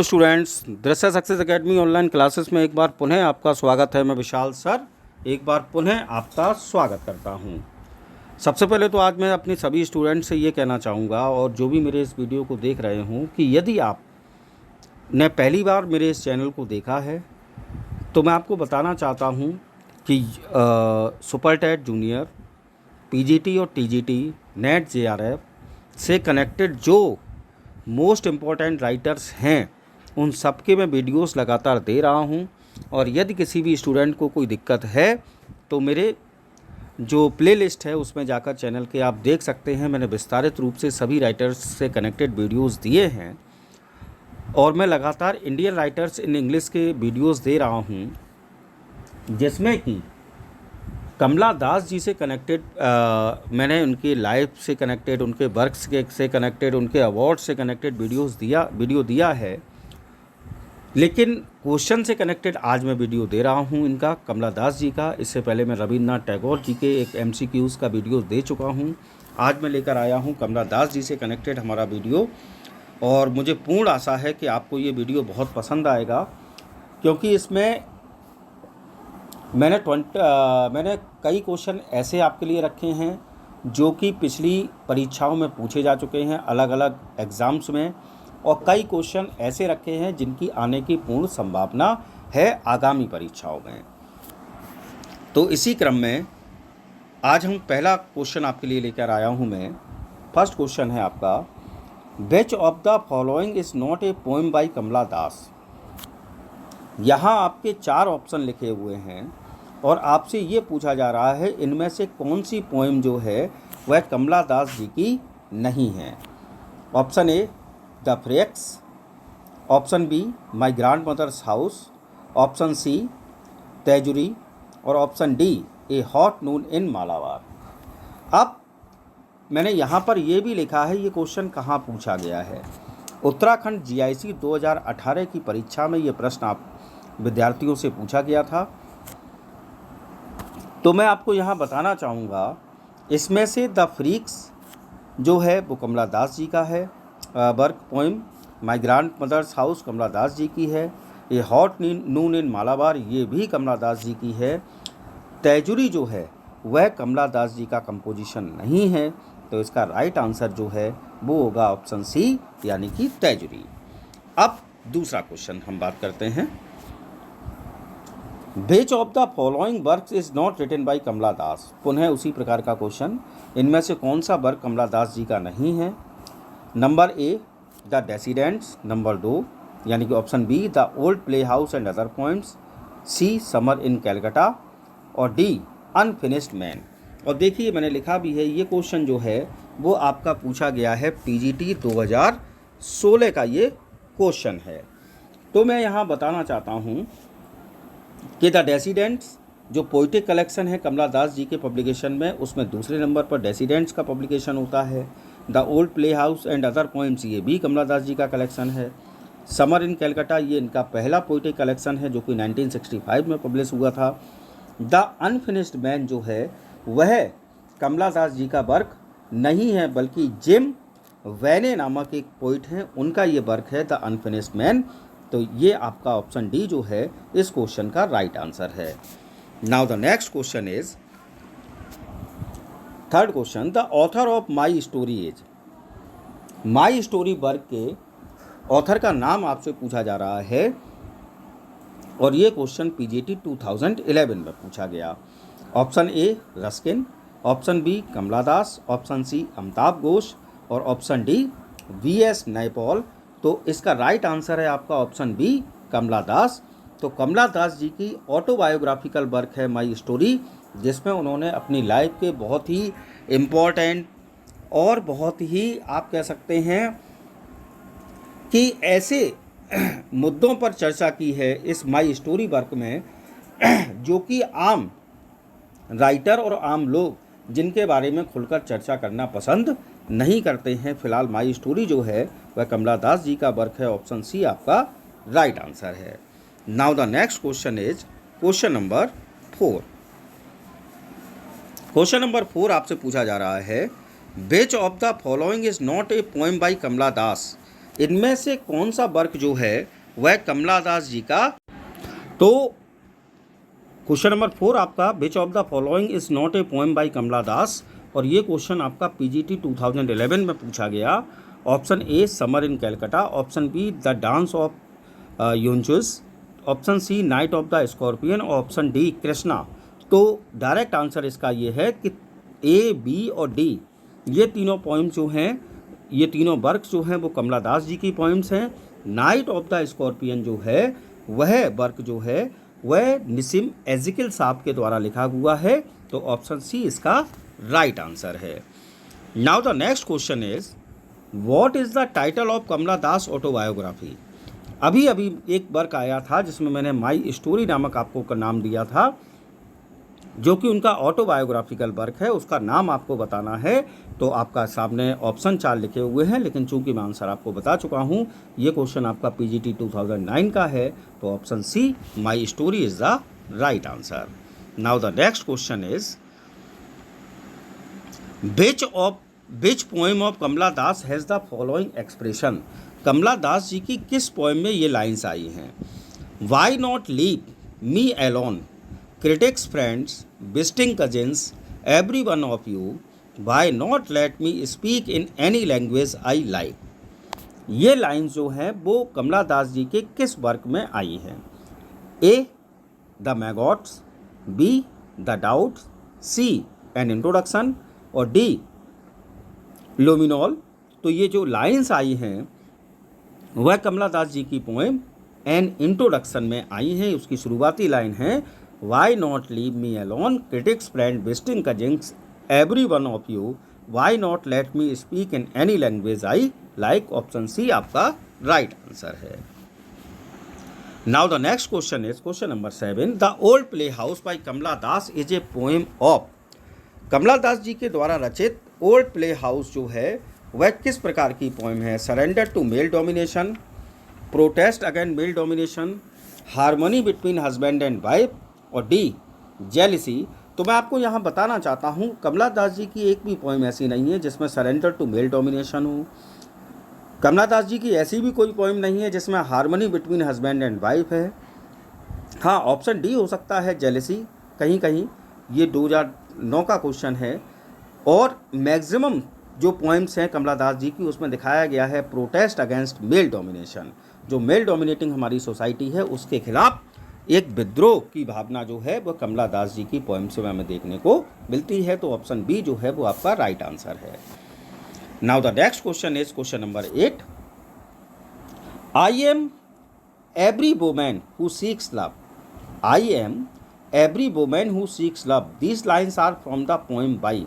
Students, दृश्य success academy online classes में एक बार पुनः आपका स्वागत है। मैं विशाल सर एक बार पुनः आपका स्वागत करता हूं। सबसे पहले तो आज मैं अपनी सभी स्टूडेंट्स से ये कहना चाहूँगा और जो भी मेरे इस वीडियो को देख रहे हों कि यदि आप ने पहली बार मेरे इस चैनल को देखा है तो मैं आपको बताना चाहता हूँ कि सुपर टेट जूनियर, पीजीटी और टीजीटी, नेट जेआरएफ से कनेक्टेड जो मोस्ट इम्पॉर्टेंट राइटर्स हैं उन सब के मैं वीडियोस लगातार दे रहा हूं। और यदि किसी भी स्टूडेंट को कोई दिक्कत है तो मेरे जो प्लेलिस्ट है उसमें जाकर चैनल के आप देख सकते हैं। मैंने विस्तारित रूप से सभी राइटर्स से कनेक्टेड वीडियोस दिए हैं और मैं लगातार इंडियन राइटर्स इन इंग्लिश के वीडियोस दे रहा हूं, जिसमें कि कमला दास जी से कनेक्टेड मैंने उनके लाइफ से कनेक्टेड, उनके वर्क्स से कनेक्टेड, उनके अवार्ड से कनेक्टेड वीडियो दिया है। लेकिन क्वेश्चन से कनेक्टेड आज मैं वीडियो दे रहा हूं इनका, कमला दास जी का। इससे पहले मैं रविन्द्रनाथ टैगोर जी के एक MCQs का वीडियो दे चुका हूं। आज मैं लेकर आया हूं कमला दास जी से कनेक्टेड हमारा वीडियो और मुझे पूर्ण आशा है कि आपको ये वीडियो बहुत पसंद आएगा, क्योंकि इसमें मैंने कई क्वेश्चन ऐसे आपके लिए रखे हैं जो कि पिछली परीक्षाओं में पूछे जा चुके हैं अलग अलग एग्ज़ाम्स में, और कई क्वेश्चन ऐसे रखे हैं जिनकी आने की पूर्ण संभावना है आगामी परीक्षाओं में। तो इसी क्रम में आज हम पहला क्वेश्चन आपके लिए लेकर आया हूं मैं। फर्स्ट क्वेश्चन है आपका, which of the following is not a poem by Kamala Das. यहाँ आपके 4 ऑप्शन लिखे हुए हैं और आपसे ये पूछा जा रहा है इनमें से कौन सी पोएम जो है वह कमला दास जी की नहीं है। Option A the freaks, option B my grandmother's house, option C तेजुरी और option D a hot noon in Malabar. अब मैंने यहाँ पर ये भी लिखा है ये क्वेश्चन कहाँ पूछा गया है। उत्तराखंड GIC 2018 की परीक्षा में ये प्रश्न आप विद्यार्थियों से पूछा गया था। तो मैं आपको यहाँ बताना चाहूँगा इसमें से द फ्रीक्स जो है वो कमला दास जी का है work poem, my grandmother's house Kamala Das ji की है, ये हॉट नून इन मालाबार ये भी कमला दास जी की है, तेजुरी जो है वह कमला दास जी का कंपोजिशन नहीं है। तो इसका राइट आंसर जो है वो होगा ऑप्शन सी यानी कि तेजुरी। अब दूसरा क्वेश्चन हम बात करते हैं, which of the following works is not written by Kamala Das. पुनः उसी प्रकार का क्वेश्चन, इनमें से कौन सा वर्क कमला दास जी का नहीं है। Number A the descendants, number 2 यानी कि option B the old play house and other poems, C summer in Calcutta और डी अनफिनिश्ड मैन। और देखिए मैंने लिखा भी है ये क्वेश्चन जो है वो आपका पूछा गया है PGT 2016 का ये क्वेश्चन है। तो मैं यहाँ बताना चाहता हूँ कि द डेसिडेंट्स जो पोइटिक कलेक्शन है कमला दास जी के पब्लिकेशन में, उसमें दूसरे नंबर पर डेसिडेंट्स का पब्लिकेशन होता है। The old play house and other poems ये भी कमला दास जी का कलेक्शन है। समर इन कैलकाटा ये इनका पहला पोइटिक कलेक्शन है जो कि 1965 में पब्लिश हुआ था। द अनफिनिश्ड मैन जो है वह कमला दास जी का वर्क नहीं है, बल्कि जिम वैने नामक एक पोइट हैं उनका ये वर्क है द अनफिनिश्ड मैन। तो ये आपका ऑप्शन डी जो है इस क्वेश्चन का राइट आंसर है। Now the next question is third question, the author of my story is. My story work के ऑथर का नाम आपसे पूछा जा रहा है और ये क्वेश्चन PGT 2011 में पूछा गया। Option A Ruskin, option B Kamala Das, option C Amitabh Ghosh और ऑप्शन डी VS नैपॉल। तो इसका राइट आंसर है आपका ऑप्शन बी कमला दास। तो कमला दास जी की ऑटोबायोग्राफिकल वर्क है माई स्टोरी, जिसमें उन्होंने अपनी लाइफ के बहुत ही इम्पोर्टेंट और बहुत ही आप कह सकते हैं कि ऐसे मुद्दों पर चर्चा की है इस माई स्टोरी वर्क में जो कि आम राइटर और आम लोग जिनके बारे में खुलकर चर्चा करना पसंद नहीं करते हैं। फिलहाल माई स्टोरी जो है वह कमला दास जी का वर्क है, ऑप्शन सी आपका राइट आंसर है। Now the next question is question number 4। Question number 4 आपसे पूछा जा रहा है, which of the following is not a poem by Kamala Das. इनमें से कौन सा वर्क जो है वह कमला दास जी का। तो क्वेश्चन नंबर 4 आपका which of the following is not a poem by Kamala Das, और ये क्वेश्चन आपका पीजीटी 2011 में पूछा गया। Option A summer in Calcutta, option B the dance of eunuchs, option C night of the scorpion, option D Krishna. तो direct answer इसका ये है कि ए, बी और डी ये तीनों पोइम्स जो हैं, ये तीनों वर्क जो हैं वो कमला दास जी की पोइम्स हैं। नाइट ऑफ द स्कॉर्पियन जो है वह वर्क जो है वह निसिम एजिकिल साहब के द्वारा लिखा हुआ है। तो ऑप्शन सी इसका राइट आंसर है। Now the next question is what is the title of Kamala Das autobiography. अभी अभी एक वर्क आया था जिसमें मैंने माई स्टोरी नामक आपको का नाम दिया था, जो कि उनका ऑटोबायोग्राफिकल वर्क है, उसका नाम आपको बताना है। तो आपका सामने ऑप्शन 4 लिखे हुए हैं, लेकिन चूंकि मैं आंसर आपको बता चुका हूं, ये क्वेश्चन आपका पीजीटी 2009 का है। तो option C my story is the right answer. Now the next question is which poem of Kamala Das has the following expression. Kamala Das ji की किस पोएम में ये लाइन्स आई हैं। Why not leave me alone, critics friends, visiting cousins, every one of you, why not let me speak in any language I like। ये lines जो हैं वो कमला दास जी के किस वर्क में आई हैं। A the maggots, B the doubts, C an introduction और डी लुमिनॉल। तो ये जो लाइन्स आई हैं वह कमला दास जी की पोएम एन इंट्रोडक्शन में आई हैं। उसकी शुरुआती लाइन है Why not leave me alone, critics friend, visiting cousins, every one of you, why not let me speak in any language I like। Option C आपका राइट आंसर है। Now the next question is question number 7 The Old Playhouse by Kamala Das is a poem of। Kamala Das ji के द्वारा रचित old play house जो है वह किस प्रकार की पोएम है। Surrender to male domination, protest against male domination, harmony between husband and wife और डी जेलिसी। तो मैं आपको यहाँ बताना चाहता हूँ कमला दास जी की एक भी पोएम ऐसी नहीं है जिसमें सरेंडर टू मेल डोमिनेशन हो। कमला दास जी की ऐसी भी कोई पोएम नहीं है जिसमें harmony between husband and wife है। हाँ, ऑप्शन डी हो सकता है जेलिसी कहीं कहीं। ये 2009 का क्वेश्चन है। और मैक्सिमम जो पोएम्स हैं कमला दास जी की उसमें दिखाया गया है प्रोटेस्ट अगेंस्ट मेल डोमिनेशन। जो मेल डोमिनेटिंग हमारी सोसाइटी है उसके खिलाफ एक विद्रोह की भावना जो है वह कमला दास जी की पोएम से हमें देखने को मिलती है। तो ऑप्शन बी जो है वो आपका राइट आंसर है। Now the next question is question number 8 I am every woman who seeks love, I am every woman who seeks love, these lines are from the poem by.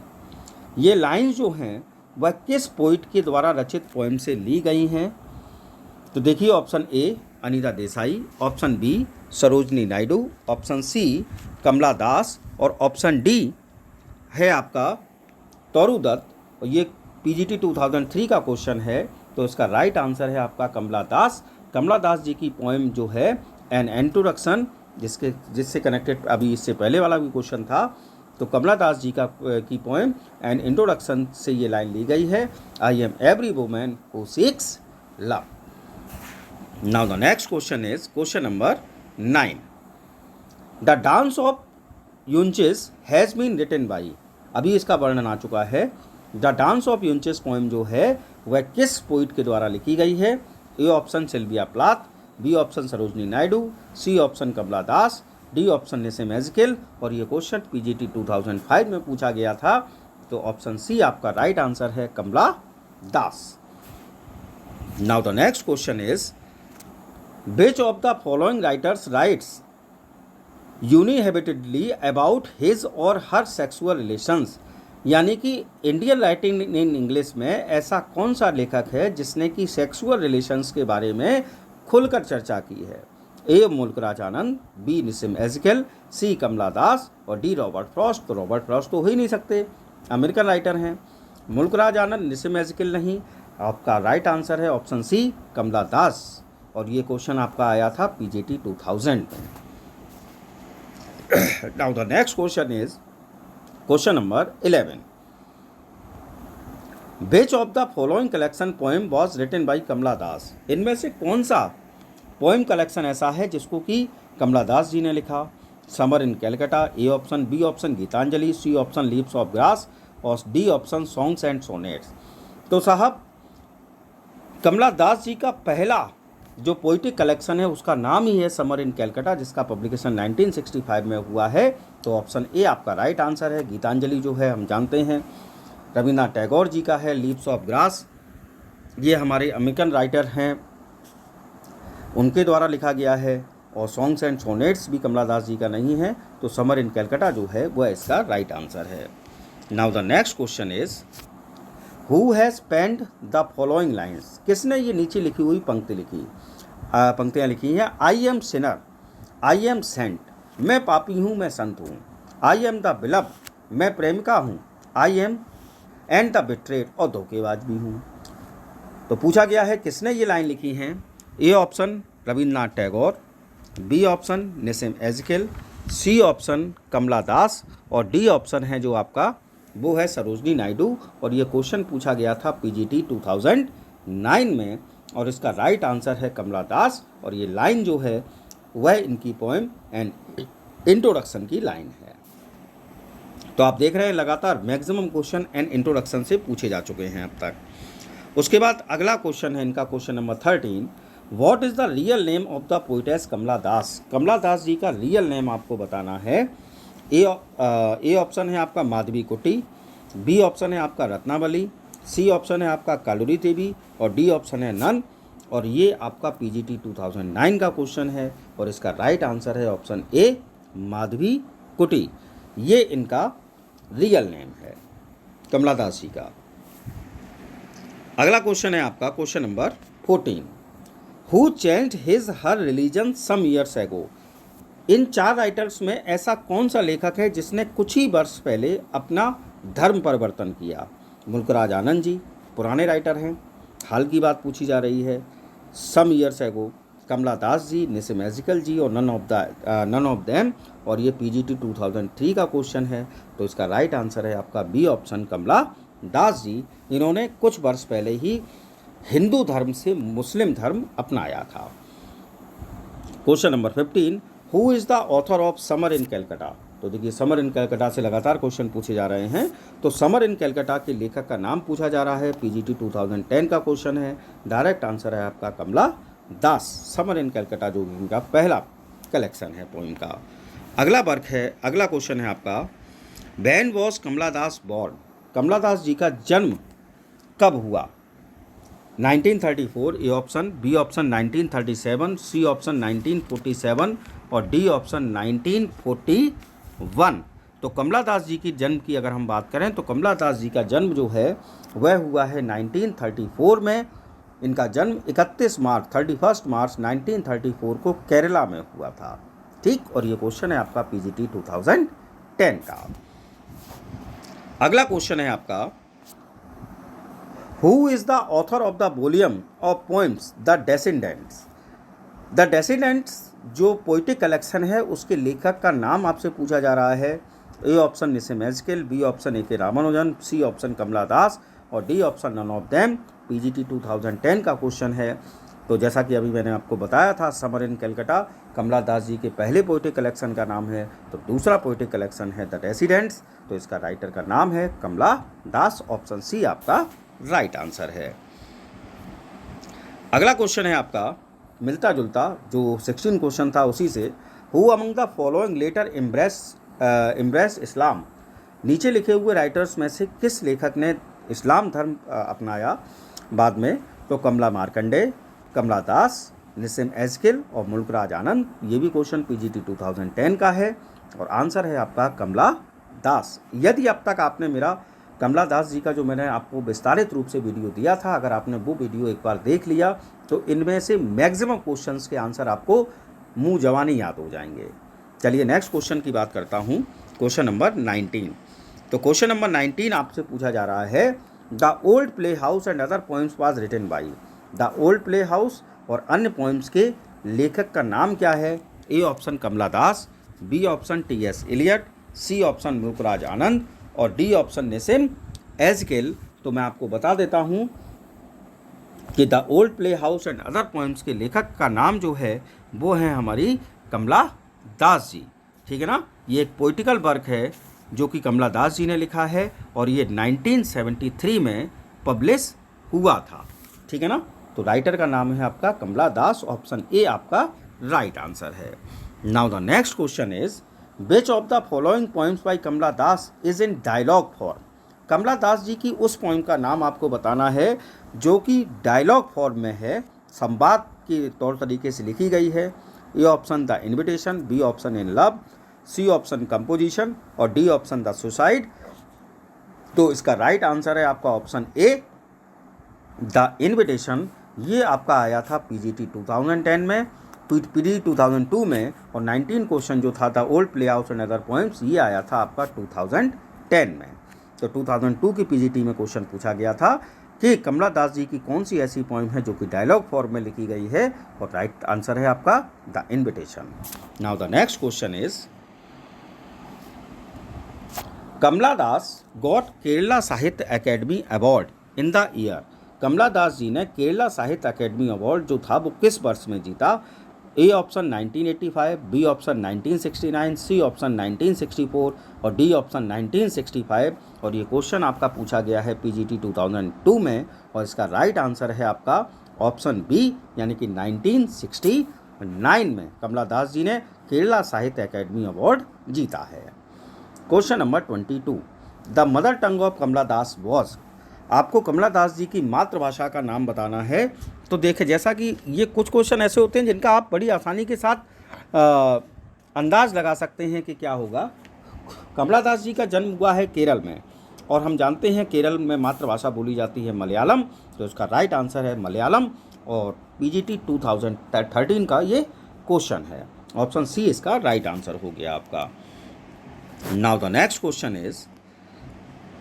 ये lines जो हैं वह किस poet के द्वारा रचित poem से ली गई हैं। तो देखिए option A Anita Desai, option B Sarojini Naidu, option C Kamala Das और ऑप्शन डी है आपका तोरू दत्त। और ये पीजीटी 2003 का क्वेश्चन है। तो इसका राइट आंसर है आपका कमला दास। कमला दास जी की पोएम जो है एन इंट्रोडक्शन, जिससे कनेक्टेड अभी इससे पहले वाला भी क्वेश्चन था। तो कमला दास जी की पोएम एन इंट्रोडक्शन से ये लाइन ली गई है, I am every woman who seeks love. Now the next question is question number 9 the dance of eunuchs has been written by. अभी इसका वर्णन आ चुका है। The dance of eunuchs poem जो है वह किस पोइट के द्वारा लिखी गई है। A option Sylvia Plath, B option Sarojini Naidu, C option Kamala Das, D option Nissim Ezekiel. और ये क्वेश्चन पीजीटी 2005 में पूछा गया था। तो ऑप्शन सी आपका राइट आंसर है Kamala Das. Now the next question is Which of the following writers writes uninhabitedly about his or her sexual relations। यानी कि इंडियन राइटिंग इन इंग्लिश में ऐसा कौन सा लेखक है जिसने कि सेक्सुअल रिलेशंस के बारे में खुलकर चर्चा की है। ए मुल्कराज आनंद, बी निसिम एजिकिल, सी कमला दास और डी रॉबर्ट फ्रॉस्ट। तो रॉबर्ट फ्रॉस्ट तो हो ही नहीं सकते, अमेरिकन राइटर हैं। मुल्कराज आनंद, निसिम एजिकिल नहीं। आपका राइट आंसर है ऑप्शन सी कमला दास। और ये क्वेश्चन आपका आया था पीजीटी 2000 में। Now the next question is question number 11 which of the following collection poem was written by Kamala Das, इनमें से कौन सा पोएम कलेक्शन ऐसा है जिसको कि कमला दास जी ने लिखा? Summer in Calcutta, A option, B option Gitanjali, C option leaves of grass और D option songs and sonnets. तो साहब कमला दास जी का पहला जो पोइटिक कलेक्शन है उसका नाम ही है समर इन कैलकाटा, जिसका पब्लिकेशन 1965 में हुआ है। तो ऑप्शन ए आपका राइट आंसर है। गीतांजलि जो है हम जानते हैं रविन्द्रनाथ टैगोर जी का है। लीव्स ऑफ ग्रास ये हमारे अमेरिकन राइटर हैं, उनके द्वारा लिखा गया है। और सॉन्ग्स एंड सोनेट्स भी कमला दास जी का नहीं है। तो समर इन कैलकाटा जो है वह इसका राइट आंसर है। Now the next question is who has penned the following lines, किसने ये नीचे लिखी हुई पंक्तियाँ लिखी हैं? I am sinner, I am saint, मैं पापी हूँ मैं संत हूँ। आई एम द बिलव, मैं प्रेमिका हूँ। I am and the betrayed, और धोखेबाज भी हूँ। तो पूछा गया है किसने ये लाइन लिखी हैं? A option Rabindranath Tagore, B option Nissim Ezekiel, C option Kamala Das और डी ऑप्शन है जो आपका वो है सरोजनी नायडू। और ये क्वेश्चन पूछा गया था पीजीटी 2009 में और इसका राइट आंसर है कमला दास। और ये लाइन जो है वह इनकी पोएम एंड इंट्रोडक्शन की लाइन है। तो आप देख रहे हैं लगातार मैक्सिमम क्वेश्चन एंड इंट्रोडक्शन से पूछे जा चुके हैं अब तक। उसके बाद अगला क्वेश्चन है इनका question number 13, what is the real name of the poetess Kamala Das. Kamala Das ji का रियल नेम आपको बताना है। ए ऑप्शन है आपका माधवी कुटी, बी ऑप्शन है आपका रत्नावली, सी ऑप्शन है आपका कालुरी देवी और डी ऑप्शन है नन। और ये आपका पीजीटी 2009 का क्वेश्चन है और इसका राइट आंसर है ऑप्शन ए माधवी कुटी। ये इनका रियल नेम है कमला दास जी का। अगला क्वेश्चन है आपका question number 14, who changed his her religion some years ago. इन 4 राइटर्स में ऐसा कौन सा लेखक है जिसने कुछ ही वर्ष पहले अपना धर्म परिवर्तन किया? मुल्कराज आनंद जी पुराने राइटर हैं, हाल की बात पूछी जा रही है। सम ईयर्स एगो कमला दास जी, निसिम एज़केल जी और नन ऑफ देम। और ये पीजीटी 2003 का क्वेश्चन है। तो इसका राइट आंसर है आपका बी ऑप्शन कमला दास जी। इन्होंने कुछ वर्ष पहले ही हिंदू धर्म से मुस्लिम धर्म अपनाया था। Question number 15, who is the author of summer in Calcutta. तो देखिए समर इन कैलकाटा से लगातार क्वेश्चन पूछे जा रहे हैं। तो समर इन कैलकाटा के लेखक का नाम पूछा जा रहा है। पीजीटी 2010 का क्वेश्चन है। डायरेक्ट आंसर है आपका कमला दास। समर इन कैलकाटा जो इनका पहला कलेक्शन है पोइम का। अगला क्वेश्चन है आपका, when was Kamala Das born. Kamala Das ji का जन्म कब हुआ? 1934 A option, B option 1937, C option 1947 और डी ऑप्शन 1941। तो कमला दास जी की जन्म की अगर हम बात करें तो कमला दास जी का जन्म जो है वह हुआ है 1934 में। इनका जन्म 31 मार्च 1934 को केरला में हुआ था। ठीक, और ये क्वेश्चन है आपका पीजीटी 2010 का। अगला क्वेश्चन है आपका, who is the author of the volume of poems the descendants. The descendants जो पोइटिक कलेक्शन है उसके लेखक का नाम आपसे पूछा जा रहा है। A option Nissim एज़केल, B option A के रामानुजन, सी ऑप्शन कमला दास और D option none of them. PGT 2010 का क्वेश्चन है। तो जैसा कि अभी मैंने आपको बताया था समर इन कैलकाटा कमला दास जी के पहले पोइटिक कलेक्शन का नाम है। तो दूसरा पोइटिक कलेक्शन है द डेसिडेंट्स। तो इसका राइटर का नाम है कमला दास। ऑप्शन सी आपका राइट आंसर है। अगला क्वेश्चन है आपका मिलता जुलता, जो 16 क्वेश्चन था उसी से, who among the following later embrace Islam. नीचे लिखे हुए राइटर्स में से किस लेखक ने इस्लाम धर्म अपनाया बाद में? तो कमला मार्कंडे, कमला दास, निसिम एज़केल और मुल्कराज आनंद। ये भी क्वेश्चन पीजीटी 2010 का है और आंसर है आपका कमला दास। यदि अब तक आपने मेरा कमला दास जी का जो मैंने आपको विस्तारित रूप से वीडियो दिया था, अगर आपने वो वीडियो एक बार देख लिया तो इनमें से मैक्सिमम क्वेश्चंस के आंसर आपको मुंह जवानी याद हो जाएंगे। चलिए नेक्स्ट क्वेश्चन की बात करता हूँ, क्वेश्चन नंबर 19। तो क्वेश्चन नंबर 19 आपसे पूछा जा रहा है, the old play house and other poems was written by. The old play house और अन्य पोएम्स के लेखक का नाम क्या है? A option Kamala Das, B option T S. Eliot, C option Mulk Raj Anand और डी ऑप्शन निसिम एज़केल। तो मैं आपको बता देता हूँ कि the old play house and other poems के लेखक का नाम जो है वो है हमारी कमला दास जी। ठीक है ना, ये एक पोइटिकल वर्क है जो कि कमला दास जी ने लिखा है और ये 1973 में पब्लिश हुआ था। ठीक है ना, तो राइटर का नाम है आपका कमला दास। ऑप्शन ए आपका राइट आंसर है। Now the next question is which of the following poems by Kamala Das is in dialogue form. Kamala Das ji की उस पोएम का नाम आपको बताना है जो कि डायलॉग फॉर्म में है, संवाद के तौर तरीके से लिखी गई है। A option the invitation, B option in love, C option composition और डी ऑप्शन द सुसाइड। तो इसका राइट आंसर है आपका ऑप्शन ए द इन्विटेशन। ये आपका आया था पीजीटी 2010 में, पीडी 2002 में, और 19 क्वेश्चन जो था the old play house and other poems ये आया था आपका 2010 में। तो 2002 की पीजीटी में क्वेश्चन पूछा गया था कि कमला दास जी की कौन सी ऐसी पोएम है जो कि डायलॉग फॉर्म में लिखी गई है, और राइट आंसर है आपका the invitation. Now the next question is Kamala Das got Kerala Sahitya academy award in the year. Kamala Das ji ने केरला साहित्य अकेडमी अवार्ड जो था वो किस वर्ष में जीता। A option 1985, B option 1969, C option 1964 और डी ऑप्शन 1965। और ये क्वेश्चन आपका पूछा गया है पीजीटी 2002 में, और इसका राइट आंसर है आपका ऑप्शन बी यानी कि 1969 में कमला दास जी ने केरला साहित्य अकेडमी अवार्ड जीता है। Question number 22 the mother tongue of Kamala Das was. आपको कमला दास जी की मातृभाषा का नाम बताना है। तो देखें, जैसा कि ये कुछ क्वेश्चन ऐसे होते हैं जिनका आप बड़ी आसानी के साथ अंदाज लगा सकते हैं कि क्या होगा। कमला दास जी का जन्म हुआ है केरल में, और हम जानते हैं केरल में मातृभाषा बोली जाती है मलयालम, तो इसका राइट आंसर है मलयालम, और पीजीटी 2013 का ये क्वेश्चन है। ऑप्शन सी इसका राइट आंसर हो गया आपका। Now the next question is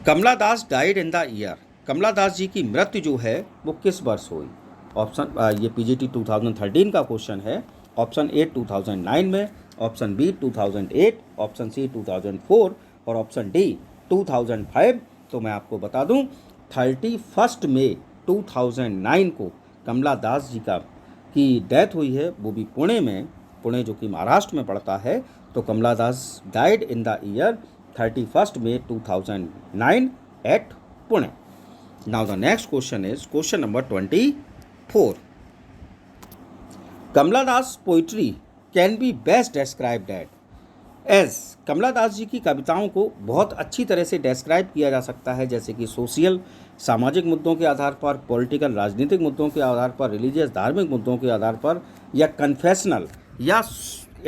Kamala Das died in the year. Kamala Das ji की मृत्यु जो है वो किस वर्ष हुई। ऑप्शन ये पीजीटी 2013 का क्वेश्चन है। ऑप्शन ए 2009 में, ऑप्शन बी 2008, ऑप्शन सी 2004 और ऑप्शन डी 2005। तो मैं आपको बता दूं 31 मई 2009 को कमला दास जी की डेथ हुई है, वो भी पुणे में, पुणे जो कि महाराष्ट्र में पड़ता है। तो Kamala Das died in the year 31 May 2009 at Pune. Now the next question is question number 24 Kamala Das poetry can be best described as. Kamala Das ji की कविताओं को बहुत अच्छी तरह से डिस्क्राइब किया जा सकता है, जैसे कि सोशल सामाजिक मुद्दों के आधार पर, पॉलिटिकल राजनीतिक मुद्दों के आधार पर, रिलीजियस धार्मिक मुद्दों के आधार पर, या कन्फेशनल, या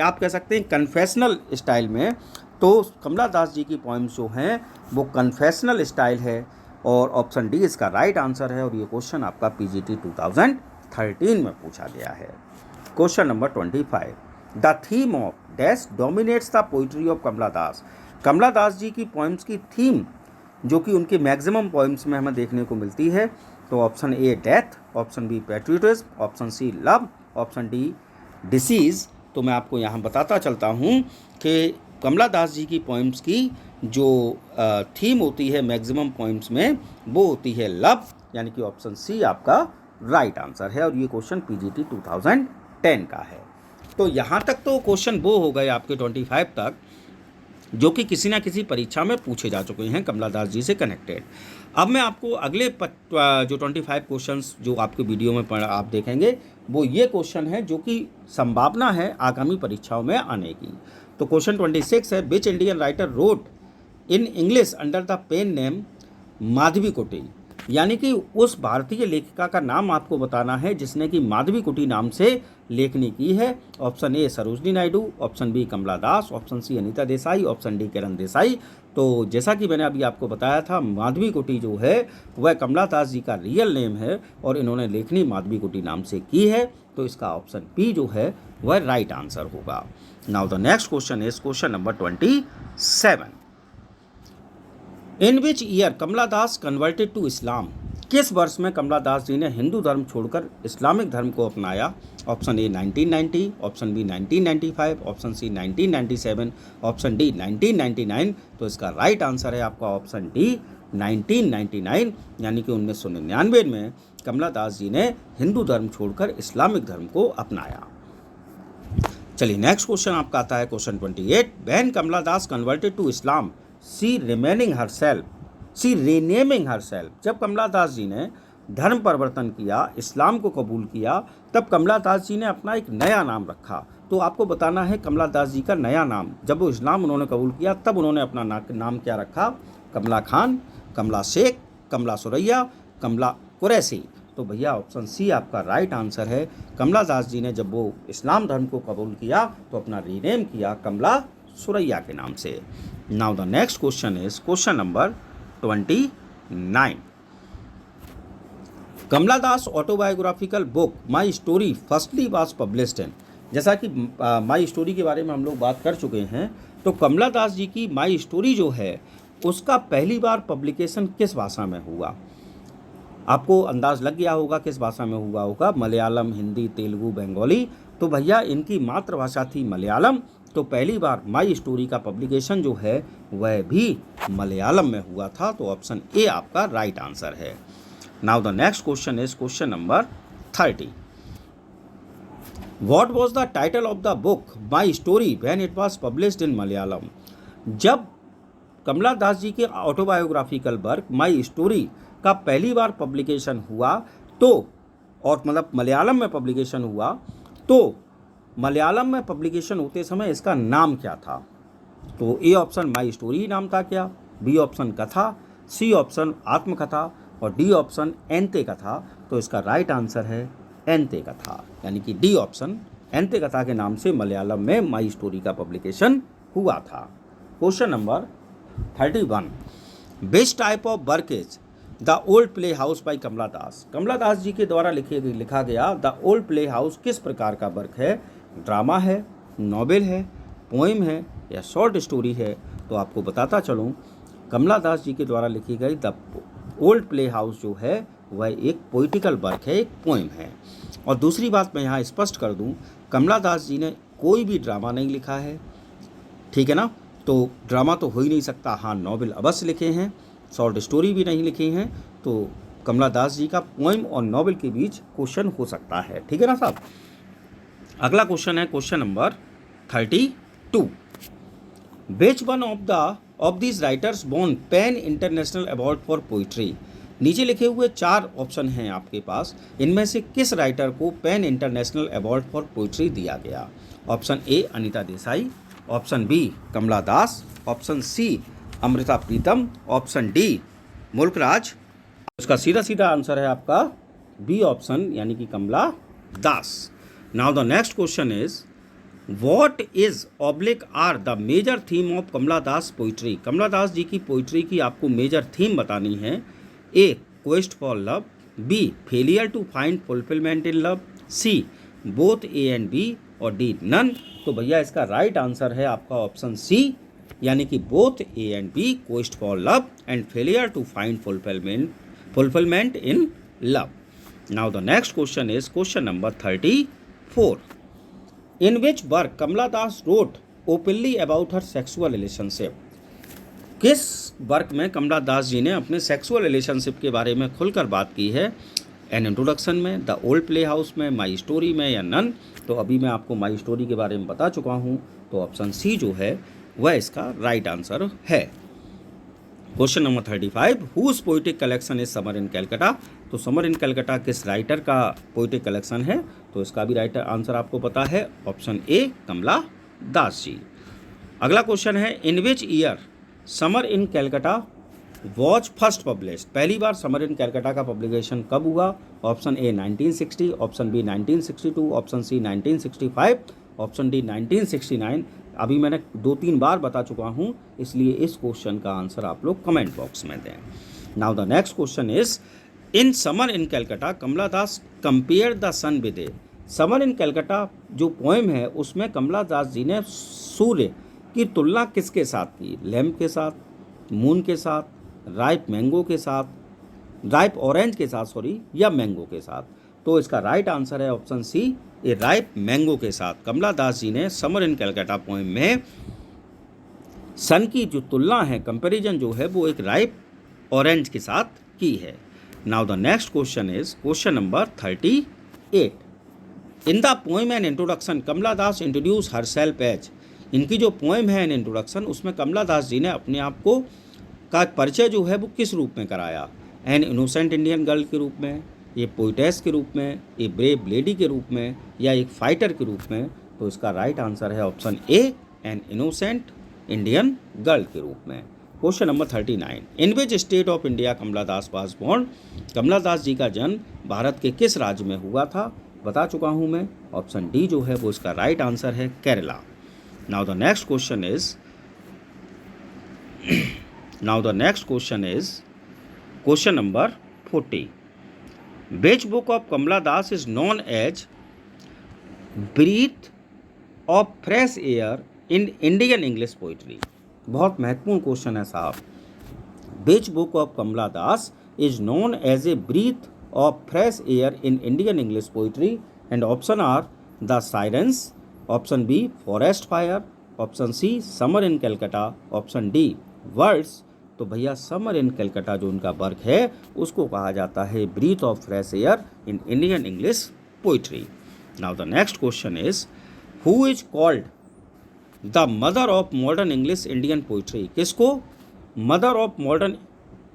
आप कह सकते हैं कन्फेशनल स्टाइल में। तो कमला दास जी की पोएम्स जो हैं वो कन्फेशनल स्टाइल है, और ऑप्शन डी इसका राइट आंसर है। और ये क्वेश्चन आपका पीजीटी 2013 में पूछा गया है। Question number 25 the theme of dash dominates the poetry of Kamala Das. Kamala Das ji की पोएम्स की थीम जो कि उनके मैक्सिमम पोएम्स में हमें देखने को मिलती है। तो option A death, option B patriotism, option C love, option D disease. तो मैं आपको यहाँ बताता चलता हूँ कि कमला दास जी की पोएम्स की जो थीम होती है मैक्सिमम पोएम्स में वो होती है लव, यानी कि ऑप्शन सी आपका राइट आंसर है। और ये क्वेश्चन पीजीटी 2010 का है। तो यहाँ तक तो क्वेश्चन वो हो गए आपके 25 तक जो कि किसी ना किसी परीक्षा में पूछे जा चुके हैं कमला दास जी से कनेक्टेड। अब मैं आपको अगले जो 25 क्वेश्चंस जो आपके वीडियो में आप देखेंगे वो ये क्वेश्चन है जो कि संभावना है आगामी परीक्षाओं में आने की। तो क्वेश्चन 26 है which Indian writer wrote in English under the pen name Madhavi Kutty. यानी कि उस भारतीय लेखिका का नाम आपको बताना है जिसने कि माधवी कुटी नाम से लेखनी की है। Option A Sarojini Naidu, option B Kamala Das, option C Anita Desai, option D Kiran Desai. तो जैसा कि मैंने अभी आपको बताया था माधवी कुटी जो है वह कमला दास जी का रियल नेम है और इन्होंने लेखनी माधवी कुटी नाम से की है। तो इसका ऑप्शन बी जो है वह राइट आंसर होगा। Now the next question is question number 27 in which year Kamala Das converted to Islam. किस वर्ष में कमला दास जी ने हिंदू धर्म छोड़कर इस्लामिक धर्म को अपनाया? Option A 1990, option B 1995, option C 1997, option D 1999। तो इसका राइट आंसर है आपका ऑप्शन डी 1999, यानी कि 1999 में कमला दास जी ने हिंदू धर्म छोड़कर इस्लामिक धर्म को अपनाया। चलिए नेक्स्ट क्वेश्चन आपका आता है question 28। When Kamala Das converted to Islam see renaming herself. जब कमला दास जी ने धर्म परिवर्तन किया, इस्लाम को कबूल किया, तब कमला दास जी ने अपना एक नया नाम रखा। तो आपको बताना है कमला दास जी का नया नाम। जब वो इस्लाम उन्होंने कबूल किया तब उन्होंने अपना नाम क्या रखा? कमला खान, कमला शेख, कमला सुरैया, कमला कुरैशी। तो भैया ऑप्शन सी आपका राइट आंसर है। कमला दास जी ने जब वो इस्लाम धर्म को कबूल किया तो अपना रीनेम किया कमला सुरैया के नाम से। Now the next question is question number 29। Kamala Das autobiographical book My Story firstly was published in. जैसा कि माई स्टोरी के बारे में हम लोग बात कर चुके हैं, तो कमला दास जी की माई स्टोरी जो है उसका पहली बार पब्लिकेशन किस भाषा में हुआ? आपको अंदाज लग गया होगा किस भाषा में हुआ होगा। मलयालम, हिंदी, तेलुगु, बंगाली। तो भैया इनकी मातृभाषा थी मलयालम, तो पहली बार माई स्टोरी का पब्लिकेशन जो है वह भी मलयालम में हुआ था। तो ऑप्शन ए आपका राइट आंसर है। Now the next question is question number 30। What was the title of the book My story when it was published इन मलयालम? जब कमला दास जी के ऑटोबायोग्राफिकल वर्क माई स्टोरी का पहली बार पब्लिकेशन हुआ तो, और मतलब मलयालम में पब्लिकेशन हुआ, तो मलयालम में पब्लिकेशन होते समय इसका नाम क्या था? तो ए ऑप्शन माई स्टोरी नाम था क्या, बी ऑप्शन कथा, सी ऑप्शन आत्मकथा और डी ऑप्शन एंते कथा। तो इसका राइट आंसर है एंते कथा, यानी कि डी ऑप्शन एंते कथा के नाम से मलयालम में माई स्टोरी का पब्लिकेशन हुआ था। Question number 31। Which type of work is the old play house by Kamala Das? Kamala Das ji के द्वारा लिखा गया द ओल्ड प्ले हाउस किस प्रकार का वर्क है? ड्रामा है, नॉवेल है, पोएम है या शॉर्ट स्टोरी है? तो आपको बताता चलूँ, कमला दास जी के द्वारा लिखी गई द ओल्ड प्ले हाउस जो है वह एक पोइटिकल वर्क है, एक पोएम है। और दूसरी बात मैं यहाँ स्पष्ट कर दूँ, कमला दास जी ने कोई भी ड्रामा नहीं लिखा है, ठीक है ना? तो ड्रामा तो हो ही नहीं सकता। हाँ, नॉवेल अवश्य लिखे हैं, शॉर्ट स्टोरी भी नहीं लिखी हैं। तो कमला दास जी का पोएम और नॉवेल के बीच क्वेश्चन हो सकता है, ठीक है ना साहब? अगला क्वेश्चन है question number 32। Which one of these writers won PEN International award for poetry? नीचे लिखे हुए 4 ऑप्शन हैं आपके पास, इनमें से किस राइटर को PEN International award for poetry दिया गया? Option A Anita Desai, option B Kamala Das, option C Amrita Pritam, option D Mulkraj. इसका सीधा सीधा आंसर है आपका बी ऑप्शन, यानी कि Kamala Das. Now the next question is what is are the major theme of Kamala Das poetry? Kamala Das ji की पोइट्री की आपको मेजर थीम बतानी है। A quest for love, B failure to find fulfilment in love, C both A and B और D none. तो भैया इसका right answer है आपका ऑप्शन सी, यानी कि both A and B, quest for love and failure to find fulfilment in love. Now the next question is question number 34। In which work Kamala Das wrote openly about her sexual relationship? किस work में कमला दास जी ने अपने sexual relationship के बारे में खुलकर बात की है? एन इंट्रोडक्शन में, द ओल्ड प्ले हाउस में, माई स्टोरी में या नन? तो अभी मैं आपको माई स्टोरी के बारे में बता चुका हूँ, तो ऑप्शन सी जो है वह इसका राइट आंसर है। Question number 35। Whose poetic collection is summer in Calcutta? तो समर इन कैलकाटा किस राइटर का पोइटिक कलेक्शन है? तो इसका भी राइट आंसर आपको पता है, ऑप्शन ए कमला दास जी। अगला क्वेश्चन है in which year summer in Calcutta was first published? पहली बार समर इन कैलकाटा का पब्लिकेशन कब हुआ? Option A 1960, option B 1962, option C 1965, option D 1969। अभी मैंने 2-3 बार बता चुका हूँ, इसलिए इस क्वेश्चन का आंसर आप लोग कमेंट बॉक्स में दें। Now the next question is in summer in Calcutta Kamala Das compare the sun with a? Summer in Calcutta जो पोएम है उसमें कमला दास जी ने सूर्य की तुलना किसके साथ की? लैम्प के साथ, मून के साथ, राइप मैंगो के साथ राइप ऑरेंज के साथ सॉरी, या मैंगो के साथ। तो इसका राइट आंसर है ऑप्शन सी, ए राइप मैंगो के साथ। कमला दास जी ने समर इन कलकत्ता पोएम में सन की जो तुलना है, कंपैरिजन जो है, वो एक राइप ऑरेंज के साथ की है। Now the next question is question number 38। In the poem an introduction Kamala Das introduce herself as. इनकी जो पोएम है एन इंट्रोडक्शन, उसमें कमला दास जी ने अपने आप को का परिचय जो है वो किस रूप में कराया? एन इनोसेंट इंडियन गर्ल के रूप में, ये पोइटेस के रूप में, ये ब्रेव लेडी के रूप में, या एक फाइटर के रूप में? तो इसका राइट आंसर है option A, an innocent Indian girl के रूप में। Question number 39। In which state of India Kamala Das was born. Kamala Das ji का जन्म भारत के किस राज्य में हुआ था? बता चुका हूँ मैं, ऑप्शन डी जो है वो इसका राइट आंसर है, Kerala. Now the next question is question number 40। Which book of Kamala Das is known as Breath of Fresh Air in Indian English Poetry? बहुत महत्वपूर्ण क्वेश्चन है साहब। Which book of Kamala Das is known as a breath of fresh air in Indian English Poetry? And option are The Sirens, option B Forest Fire, option C Summer in Calcutta, option D Words। तो भैया summer in Calcutta जो उनका work है उसको कहा जाता है breath of fresh air in Indian English poetry. Now the next question is who is called the mother of modern English Indian poetry? किसको mother of modern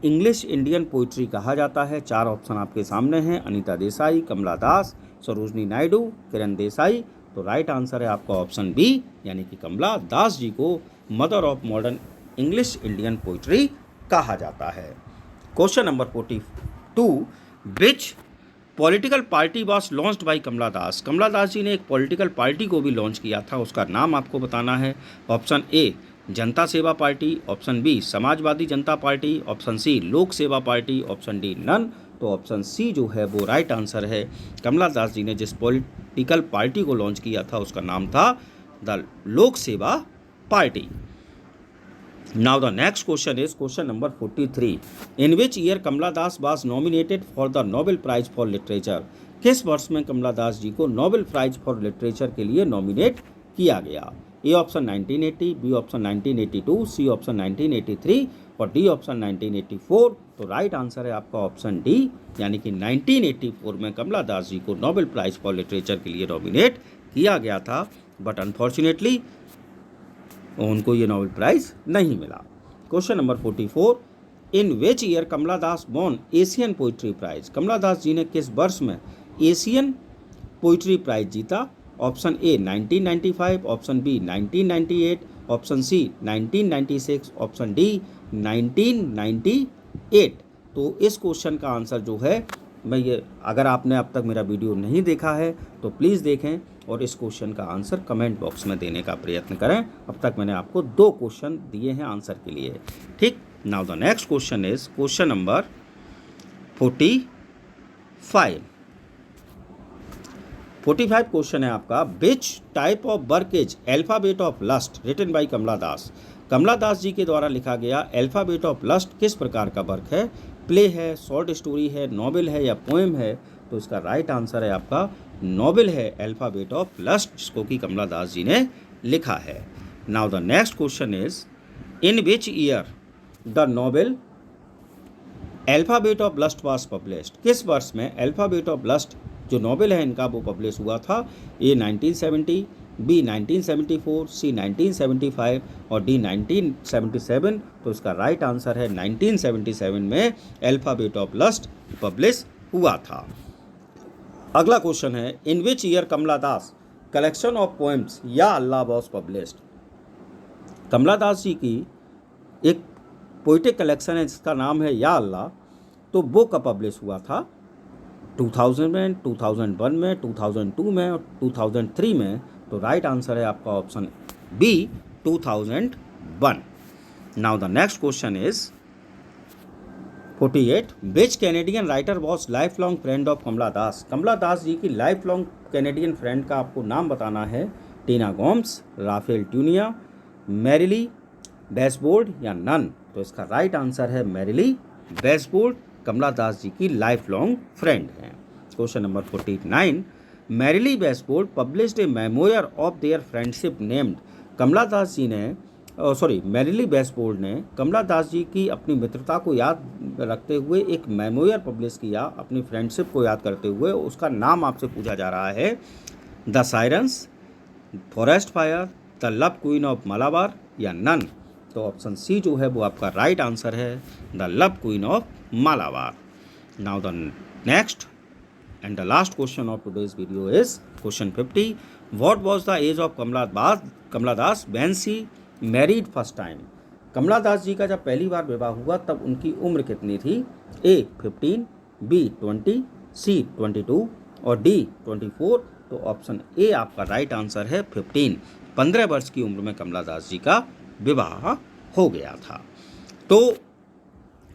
English Indian poetry कहा जाता है? चार ऑप्शन आपके सामने हैं, अनीता देसाई, कमला दास, सरोजनी नायडू, किरण देसाई। तो राइट आंसर है आपका ऑप्शन बी, यानी कि कमला दास जी को mother of modern English Indian poetry कहा जाता है। Question number 42। Which political party was launched by Kamala Das? Kamala Das ji ने एक पॉलिटिकल पार्टी को भी लॉन्च किया था, उसका नाम आपको बताना है। ऑप्शन ए जनता सेवा पार्टी, ऑप्शन बी समाजवादी जनता पार्टी, ऑप्शन सी लोक सेवा पार्टी, ऑप्शन डी नन। तो ऑप्शन सी जो है वो राइट आंसर है। कमला दास जी ने जिस पॉलिटिकल पार्टी को लॉन्च किया था उसका नाम था द लोक सेवा party. Now the next question is question number 43. In which year Kamala Das was nominated for the Nobel Prize for Literature? किस वर्ष में कमला दास जी को नोबेल प्राइज फॉर लिटरेचर के लिए नॉमिनेट किया गया? A option 1980, B option 1982, C option 1983 और D option 1984। तो राइट आंसर है आपका ऑप्शन डी, यानी कि 1984 में कमला दास जी को नोबेल प्राइज फॉर लिटरेचर के लिए नॉमिनेट किया गया था, बट अनफॉर्चुनेटली उनको ये नोबेल प्राइज नहीं मिला। Question number 44। In which year Kamala Das won Asian poetry prize? Kamala Das ji ने किस वर्ष में एशियन पोइट्री प्राइज जीता? Option A 1995, option B 1998, option C 1996, option D 1998। तो इस क्वेश्चन का आंसर जो है, मैं ये अगर आपने अब तक मेरा वीडियो नहीं देखा है तो प्लीज़ देखें और इस क्वेश्चन का आंसर कमेंट बॉक्स में देने का प्रयत्न करें। अब तक मैंने आपको 2 क्वेश्चन दिए हैं आंसर के लिए, ठीक। Now the next question is question number 45। 45 question है आपका। Which type of work is alphabet of lust written by Kamala Das? Kamala Das ji के द्वारा लिखा गया अल्फाबेट ऑफ लस्ट किस प्रकार का वर्क है? प्ले है, शॉर्ट स्टोरी है, नॉवेल है या पोएम है? तो इसका राइट आंसर है आपका नॉवेल है, अल्फाबेट ऑफ लस्ट, जिसको कि कमला दास जी ने लिखा है। Now the next question is in which year the novel alphabet of lust was published? किस वर्ष में अल्फाबेट ऑफ लस्ट जो नॉवेल है इनका वो पब्लिश हुआ था? ए 1970, बी 1974, सी 1975 और डी 1977। तो इसका राइट आंसर है 1977 में अल्फाबेट ऑफ लस्ट पब्लिश हुआ था। अगला क्वेश्चन है in which year Kamala Das collection of poems या अल्लाह वॉज पब्लिश्ड? कमला दास जी की एक पोइटिक कलेक्शन है जिसका नाम है या अल्लाह, तो वो कब पब्लिश हुआ था? 2000 में, 2001 में, 2002 में और 2003 में। तो राइट आंसर है आपका option B 2001। Now the next question is 48। Which Canadian writer was life long friend of Kamala Das? Kamala Das ji की लाइफ लॉन्ग कैनेडियन फ्रेंड का आपको नाम बताना है। Tina Gomes, Rafael Tunia, Merrily Weisbord या नन? तो इसका राइट आंसर है मैरिली बेसबोर्ड, कमला दास जी की लाइफ लॉन्ग फ्रेंड हैं। Question number 49, Merrily Weisbord published a memoir of their friendship named. Kamala Das ji ने मैरिली बेसफोर्ड ने कमला दास जी की अपनी मित्रता को याद रखते हुए एक मेमोयर पब्लिश किया, अपनी फ्रेंडशिप को याद करते हुए। उसका नाम आपसे पूछा जा रहा है the sirens, forest fire, the love queen of Malabar या नन। तो ऑप्शन सी जो है वो आपका राइट आंसर है, the love queen of Malabar. Now the next and the last question of today's video is question 50, what was the age of Kamala Das when she married first time। कमला दास जी का जब पहली बार विवाह हुआ तब उनकी उम्र कितनी थी? A 15, B 20, C 22 और D 24। तो ऑप्शन ए आपका राइट आंसर है 15। 15 वर्ष की उम्र में कमला दास जी का विवाह हो गया था। तो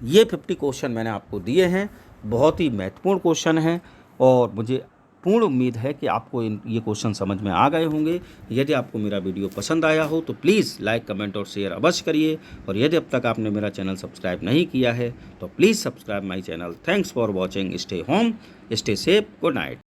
ये 50 क्वेश्चन मैंने आपको दिए हैं, बहुत ही महत्वपूर्ण क्वेश्चन हैं और मुझे पूर्ण उम्मीद है कि आपको ये क्वेश्चन समझ में आ गए होंगे। यदि आपको मेरा वीडियो पसंद आया हो तो प्लीज़ लाइक, कमेंट और शेयर अवश्य करिए। और यदि अब तक आपने मेरा चैनल सब्सक्राइब नहीं किया है तो please subscribe my channel. Thanks for watching. Stay home, stay safe, good night.